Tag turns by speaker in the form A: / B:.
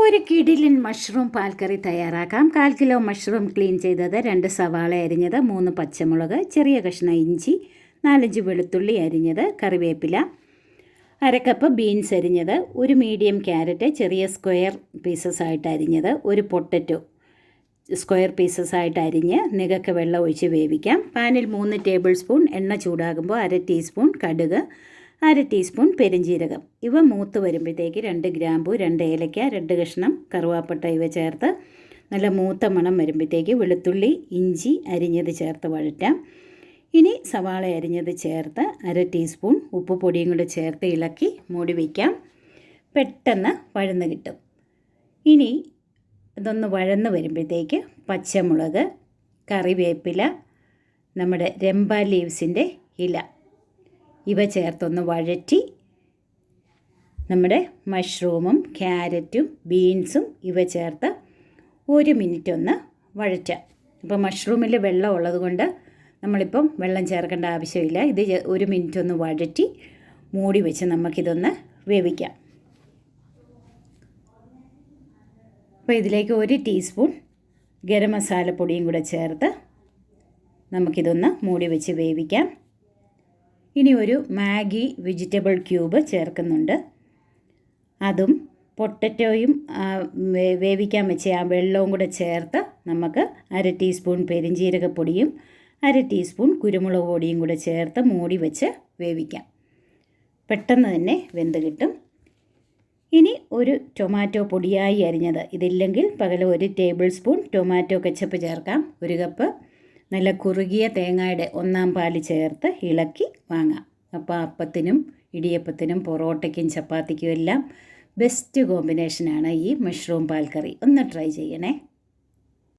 A: ഒരു കിടിലൻ മഷ്റൂം പാൽക്കറി തയ്യാറാക്കാം. 1/4 കിലോ മഷ്റൂം ക്ലീൻ ചെയ്തത്, 2 സവാള അരിഞ്ഞത്, 3 പച്ചമുളക്, ചെറിയ കഷ്ണം ഇഞ്ചി, 4-5 വെളുത്തുള്ളി അരിഞ്ഞത്, കറിവേപ്പില, 1/2 കപ്പ് ബീൻസ് അരിഞ്ഞത്, ഒരു മീഡിയം ക്യാരറ്റ് ചെറിയ സ്ക്വയർ പീസസ് ആയിട്ട് അരിഞ്ഞത്, ഒരു പൊട്ടറ്റോ സ്ക്വയർ പീസസ് ആയിട്ട് അരിഞ്ഞ് നികക്ക് വെള്ളം ഒഴിച്ച് വേവിക്കാം. പാനിൽ 3 ടേബിൾ സ്പൂൺ എണ്ണ ചൂടാകുമ്പോൾ 1/2 ടീസ്പൂൺ കടുക്, 1/2 ടീസ്പൂൺ പെരിഞ്ജീരകം. ഇവ മൂത്ത് വരുമ്പോഴത്തേക്ക് 2 ഗ്രാമ്പു, 2 ഏലക്ക, 2 കഷ്ണം കറുവാപ്പട്ട ഇവ ചേർത്ത് നല്ല മൂത്ത മണം വരുമ്പോഴത്തേക്ക് വെളുത്തുള്ളി ഇഞ്ചി അരിഞ്ഞത് ചേർത്ത് വഴറ്റാം. ഇനി സവാള അരിഞ്ഞത് ചേർത്ത് 1/2 ടീസ്പൂൺ ഉപ്പ് പൊടിയും കൂടെ ചേർത്ത് ഇളക്കി മൂടി വയ്ക്കാം. പെട്ടെന്ന് വഴന്ന് കിട്ടും. ഇനി ഇതൊന്ന് വഴന്ന് വരുമ്പോഴത്തേക്ക് പച്ചമുളക്, കറിവേപ്പില, നമ്മുടെ രമ്പ ലീവ്സിൻ്റെ ഇല ഇവ ചേർത്തൊന്ന് വഴറ്റി നമ്മുടെ മഷ്റൂമും ക്യാരറ്റും ബീൻസും ഇവ ചേർത്ത് 1 മിനിറ്റ് ഒന്ന് വഴറ്റാം. ഇപ്പോൾ മഷ്റൂമിൽ വെള്ളം ഉള്ളതുകൊണ്ട് നമ്മളിപ്പം വെള്ളം ചേർക്കേണ്ട ആവശ്യമില്ല. ഇത് 1 മിനിറ്റ് ഒന്ന് വഴറ്റി മൂടി വെച്ച് നമുക്കിതൊന്ന് വേവിക്കാം. അപ്പോൾ ഇതിലേക്ക് 1 ടീസ്പൂൺ ഗരം മസാലപ്പൊടിയും കൂടെ ചേർത്ത് നമുക്കിതൊന്ന് മൂടി വെച്ച് വേവിക്കാം. ഇനി ഒരു മാഗി വെജിറ്റബിൾ ക്യൂബ് ചേർക്കുന്നുണ്ട്. അതും പൊട്ടറ്റോയും വേവിക്കാൻ വെച്ച ആ വെള്ളവും കൂടെ ചേർത്ത് നമുക്ക് 1/2 ടീസ്പൂൺ പെരിഞ്ജീരകപ്പൊടിയും 1/2 ടീസ്പൂൺ കുരുമുളക് പൊടിയും കൂടെ ചേർത്ത് മൂടി വെച്ച് വേവിക്കാം. പെട്ടെന്ന് തന്നെ വെന്ത് കിട്ടും. ഇനി ഒരു ടൊമാറ്റോ പൊടിയായി അരിഞ്ഞത്, ഇതില്ലെങ്കിൽ പകരം 1 ടേബിൾ സ്പൂൺ ടൊമാറ്റോ കെച്ചപ്പ് ചേർക്കാം. 1 കപ്പ് നല്ല കുറുകിയ തേങ്ങയുടെ 1/4 പാല് ചേർത്ത് ഇളക്കി വാങ്ങാം. അപ്പോൾ അപ്പത്തിനും ഇടിയപ്പത്തിനും പൊറോട്ടയ്ക്കും ചപ്പാത്തിക്കും എല്ലാം ബെസ്റ്റ് കോമ്പിനേഷനാണ് ഈ മഷ്റൂം പാൽക്കറി. ഒന്ന് ട്രൈ ചെയ്യണേ.